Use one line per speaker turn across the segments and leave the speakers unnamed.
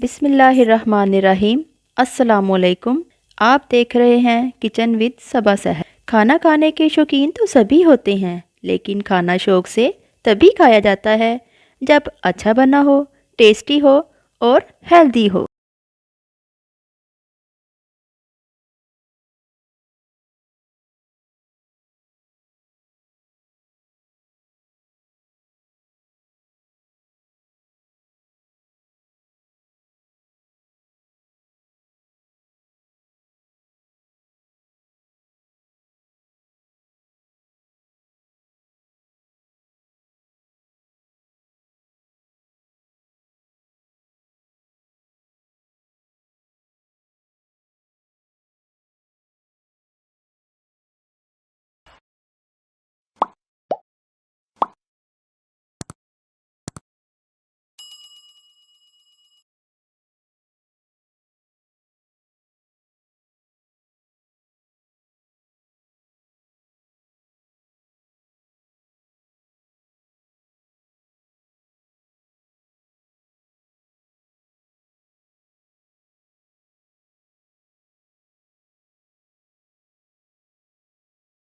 बिस्मिल्लाहिर्रहमानिर्रहीम। अस्सलामुअलैकुम। आप देख रहे हैं किचन विद सबा सहर। खाना खाने के शौकीन तो सभी होते हैं, लेकिन खाना शौक से तभी खाया जाता है जब अच्छा बना हो, टेस्टी हो और हेल्दी हो।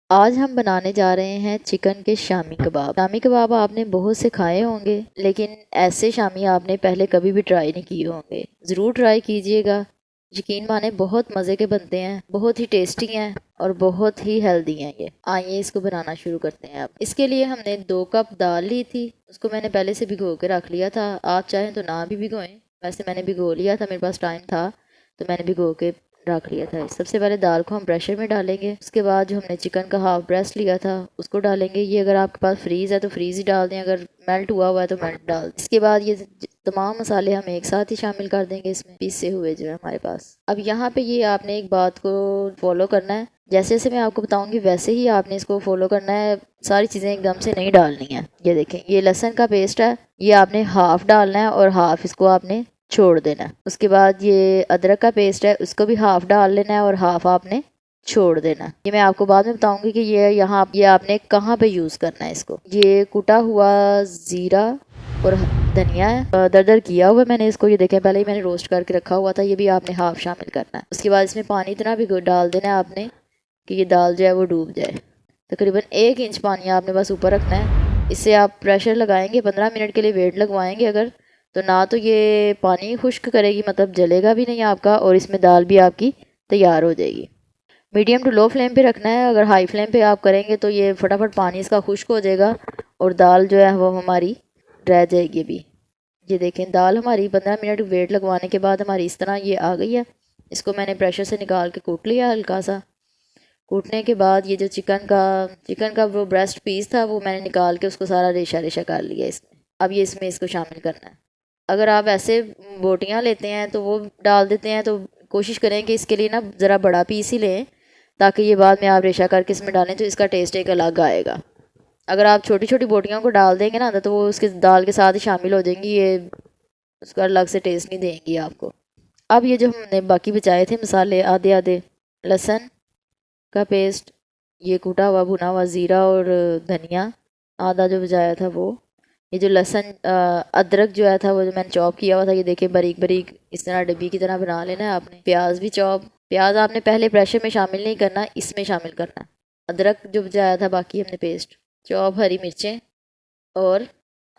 आज हम बनाने जा रहे हैं चिकन के शामी कबाब। शामी कबाब आपने बहुत से खाए होंगे, लेकिन ऐसे शामी आपने पहले कभी भी ट्राई नहीं किए होंगे। ज़रूर ट्राई कीजिएगा। यकीन माने बहुत मज़े के बनते हैं, बहुत ही टेस्टी हैं और बहुत ही हेल्दी हैं ये। आइए इसको बनाना शुरू करते हैं। अब इसके लिए हमने 2 कप दाल ली थी, उसको मैंने पहले से भिगो के रख लिया था। आप चाहें तो ना भी भिगोएं, वैसे मैंने भिगो लिया था, मेरे पास टाइम था तो मैंने भिगो के रख लिया था। सबसे पहले दाल को हम प्रेशर में डालेंगे। उसके बाद जो हमने चिकन का हाफ ब्रेस्ट लिया था उसको डालेंगे। ये अगर आपके पास फ्रीज़ है तो फ्रीज़ ही डाल दें, अगर मेल्ट हुआ हुआ है तो मेल्ट डाल दें। इसके बाद ये तमाम मसाले हम एक साथ ही शामिल कर देंगे इसमें, पीसे हुए जो है हमारे पास। अब यहाँ पे ये आपने एक बात को फॉलो करना है, जैसे जैसे मैं आपको बताऊंगी वैसे ही आपने इसको फॉलो करना है। सारी चीज़ें एकदम से नहीं डालनी है। ये देखें, ये लहसुन का पेस्ट है, ये आपने हाफ डालना है और हाफ इसको आपने छोड़ देना है। उसके बाद ये अदरक का पेस्ट है, उसको भी हाफ डाल लेना है और हाफ आपने छोड़ देना। ये मैं आपको बाद में बताऊंगी कि ये आपने कहाँ पे यूज़ करना है इसको। ये कुटा हुआ ज़ीरा और धनिया है, दरदर किया हुआ मैंने इसको। ये देखें, पहले ही मैंने रोस्ट करके रखा हुआ था, ये भी आपने हाफ शामिल करना है। उसके बाद इसमें पानी इतना भी डाल देना है आपने कि ये दाल जो है वो डूब जाए। तकरीबन 1 इंच पानी आपने बस ऊपर रखना है। इससे आप प्रेशर लगाएंगे, 15 मिनट के लिए वेट लगवाएंगे अगर, तो ना तो ये पानी खुश्क करेगी, मतलब जलेगा भी नहीं आपका, और इसमें दाल भी आपकी तैयार हो जाएगी। मीडियम टू लो फ्लेम पे रखना है। अगर हाई फ्लेम पे आप करेंगे तो ये फटाफट पानी इसका खुश्क हो जाएगा और दाल जो है वो हमारी रह जाएगी भी। ये देखें, दाल हमारी 15 मिनट वेट लगवाने के बाद हमारी इस तरह ये आ गई है। इसको मैंने प्रेशर से निकाल के कूट लिया हल्का सा। कूटने के बाद ये जो चिकन का वो ब्रेस्ट पीस था वो मैंने निकाल के उसको सारा रेशा रेशा कर लिया इसमें। अब ये इसमें इसको शामिल करना है। अगर आप ऐसे बोटियाँ लेते हैं तो वो डाल देते हैं, तो कोशिश करें कि इसके लिए ना ज़रा बड़ा पीस ही लें, ताकि ये बाद में आप रेशा करके इसमें डालें तो इसका टेस्ट एक अलग आएगा। अगर आप छोटी छोटी बोटियों को डाल देंगे ना तो वो उसके दाल के साथ ही शामिल हो जाएंगी, ये उसका अलग से टेस्ट नहीं देंगी आपको। अब ये जो हमने बाकी बचाए थे मसाले, आधे आधे लहसुन का पेस्ट, ये कूटा हुआ भुना हुआ ज़ीरा और धनिया आधा जो बजाया था वो, ये जो लहसुन अदरक जो है था वो जो मैंने चॉप किया हुआ था, ये देखिए बारीक बारीक इस तरह डब्बी की तरह बना लेना है आपने। प्याज भी चॉप, प्याज आपने पहले प्रेशर में शामिल नहीं करना, इसमें शामिल करना है। अदरक जो बजाया था बाकी हमने पेस्ट चॉप, हरी मिर्चें और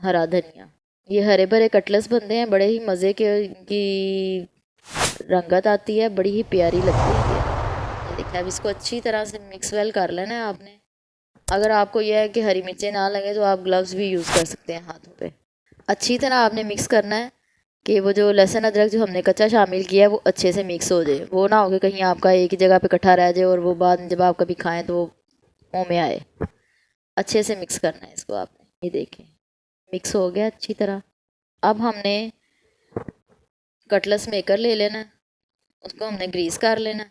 हरा धनिया। ये हरे भरे कटलेट्स बनते हैं, बड़े ही मज़े के, इनकी रंगत आती है, बड़ी ही प्यारी लगती है ये देखिए। अब इसको अच्छी तरह से मिक्स वेल कर लेना है आपने। अगर आपको यह है कि हरी मिर्चें ना लगे तो आप ग्लव्स भी यूज़ कर सकते हैं हाथों पे। अच्छी तरह आपने मिक्स करना है कि वो जो लहसुन अदरक जो हमने कच्चा शामिल किया है वो अच्छे से मिक्स हो जाए। वो ना हो कि कहीं आपका एक ही जगह पे इकट्ठा रह जाए और वो बाद में जब आप कभी खाएं तो वो मुँह में आए। अच्छे से मिक्स करना है इसको आपने। ये देखें, मिक्स हो गया अच्छी तरह। अब हमने कटलेट्स मेकर ले लेना है, उसको हमने ग्रीस कर लेना है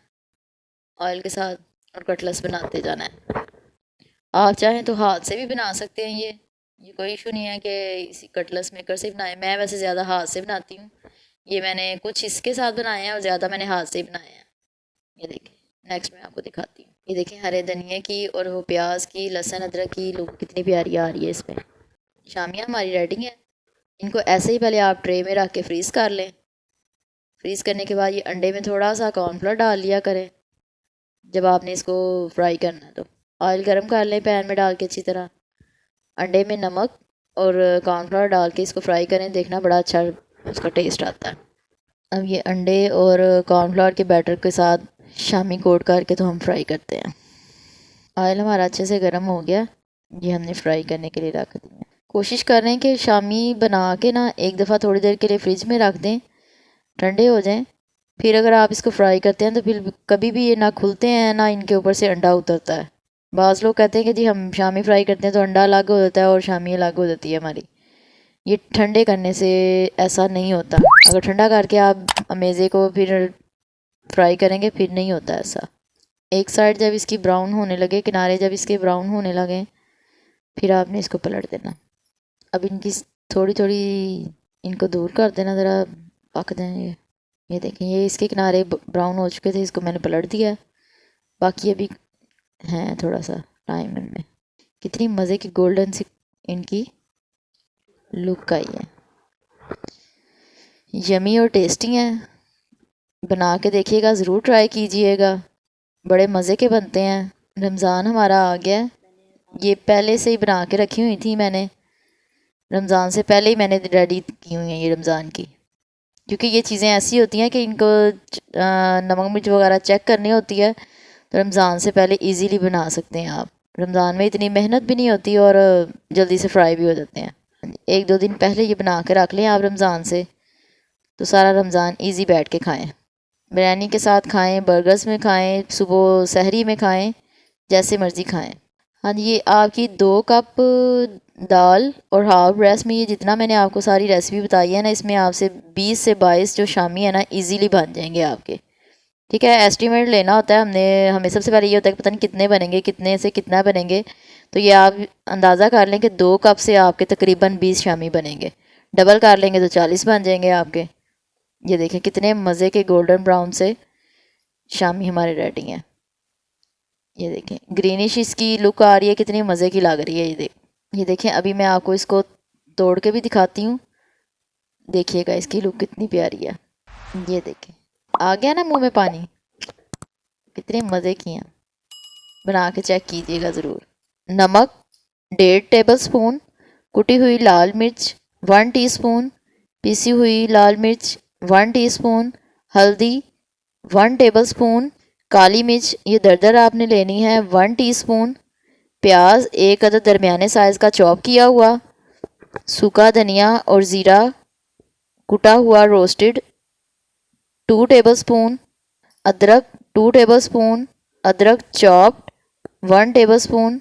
ऑयल के साथ और कटलेट्स बनाते जाना है। आप चाहें तो हाथ से भी बना सकते हैं ये कोई इशू नहीं है कि इसी कटलेट्स मेकर से बनाए। मैं वैसे ज़्यादा हाथ से बनाती हूँ। ये मैंने कुछ इसके साथ बनाए हैं और ज़्यादा मैंने हाथ से ही बनाए हैं। ये देखें, नेक्स्ट मैं आपको दिखाती हूँ। ये देखें, हरे धनिए की और वो प्याज की, लहसुन अदरक की लुक कितनी प्यारी आ रही है इसमें। शामियाँ हमारी रेडी हैं। इनको ऐसे ही पहले आप ट्रे में रख के फ्रीज़ कर लें। फ्रीज़ करने के बाद ये अंडे में थोड़ा सा कॉर्नफ्लोर डाल लिया करें जब आपने इसको फ्राई करना है। तो ऑयल गर्म कर लें पैन में डाल के अच्छी तरह, अंडे में नमक और कॉर्नफ्लोर डाल के इसको फ्राई करें, देखना बड़ा अच्छा उसका टेस्ट आता है। अब ये अंडे और कॉर्नफ्लोर के बैटर के साथ शामी कोट करके तो हम फ्राई करते हैं। ऑयल हमारा अच्छे से गर्म हो गया, ये हमने फ्राई करने के लिए रख दिया। कोशिश कर रहे हैं कि शामी बना के ना एक दफ़ा थोड़ी देर के लिए फ्रिज में रख दें, ठंडे हो जाएं, फिर अगर आप इसको फ्राई करते हैं तो फिर कभी भी ये ना खुलते हैं ना इनके ऊपर से अंडा उतरता है। बाज़ लोग कहते हैं कि जी हम शामी फ्राई करते हैं तो अंडा अलग हो जाता है और शामी अलग हो जाती है हमारी। ये ठंडे करने से ऐसा नहीं होता। अगर ठंडा करके आप अमेज़े को फिर फ्राई करेंगे फिर नहीं होता ऐसा। एक साइड जब इसकी ब्राउन होने लगे, किनारे जब इसके ब्राउन होने लगे, फिर आपने इसको पलट देना। अब इनकी थोड़ी थोड़ी इनको दूर कर देना, ज़रा पक दें। ये देखें ये इसके किनारे ब्राउन हो चुके थे, इसको मैंने पलट दिया। बाकी अभी हैं थोड़ा सा टाइम इनमें। कितनी मज़े की गोल्डन सी इनकी लुक आई है, यमी और टेस्टी हैं। बना के देखिएगा, ज़रूर ट्राई कीजिएगा, बड़े मज़े के बनते हैं। रमज़ान हमारा आ गया है, ये पहले से ही बना के रखी हुई थी मैंने, रमज़ान से पहले ही मैंने रेडी की हुई हैं ये रमज़ान की, क्योंकि ये चीज़ें ऐसी होती हैं कि इनको नमक मिर्च वगैरह चेक करनी होती है, तो रमज़ान से पहले इजीली बना सकते हैं आप। रमज़ान में इतनी मेहनत भी नहीं होती और जल्दी से फ्राई भी हो जाते हैं। एक दो दिन पहले ये बना के रख लें आप रमज़ान से, तो सारा रमज़ान इजी बैठ के खाएं, बिरयानी के साथ खाएं, बर्गर्स में खाएं, सुबह सहरी में खाएं, जैसे मर्ज़ी खाएं। हाँ जी, ये आपकी 2 कप दाल और हाफ राइस में ये जितना मैंने आपको सारी रेसिपी बताई है ना, इसमें आपसे 20 से 22 जो शामी है ना इजीली बन जाएंगे आपके। ठीक है, एस्टिमेट लेना होता है हमें सबसे पहले ये होता है कि पता नहीं कितने बनेंगे, कितने से कितना बनेंगे, तो ये आप अंदाज़ा कर लें कि 2 कप से आपके तकरीबन 20 शामी बनेंगे। डबल कर लेंगे तो 40 बन जाएंगे आपके। ये देखें कितने मज़े के गोल्डन ब्राउन से शामी हमारे रेडी हैं। ये देखें ग्रीनिश इसकी लुक आ रही है, कितनी मज़े की लग रही है। ये देखें अभी मैं आपको इसको तोड़ के भी दिखाती हूँ, देखिएगा इसकी लुक कितनी प्यारी है। ये देखें आ गया ना मुंह में पानी, कितने मज़े की हैं, बना के चेक कीजिएगा ज़रूर। नमक 1.5 टेबल स्पून, कुटी हुई लाल मिर्च 1 टीस्पून, पिसी हुई लाल मिर्च 1 टीस्पून, हल्दी 1 टेबल स्पून, काली मिर्च ये दरदर आपने लेनी है 1 टीस्पून, प्याज 1 अदद दरमियाने साइज़ का चॉप किया हुआ, सूखा धनिया और ज़ीरा कुटा हुआ रोस्टेड 2 टेबल स्पून, अदरक 2 टेबल स्पून, अदरक चॉप्ड 1 टेबल स्पून,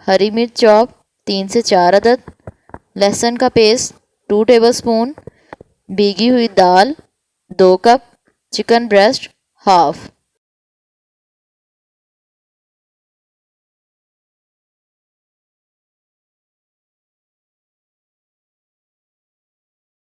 हरी मिर्च चॉप 3 से 4 अदद, लहसुन का पेस्ट 2 टेबल स्पून, भीगी हुई दाल 2 कप, चिकन ब्रेस्ट हाफ।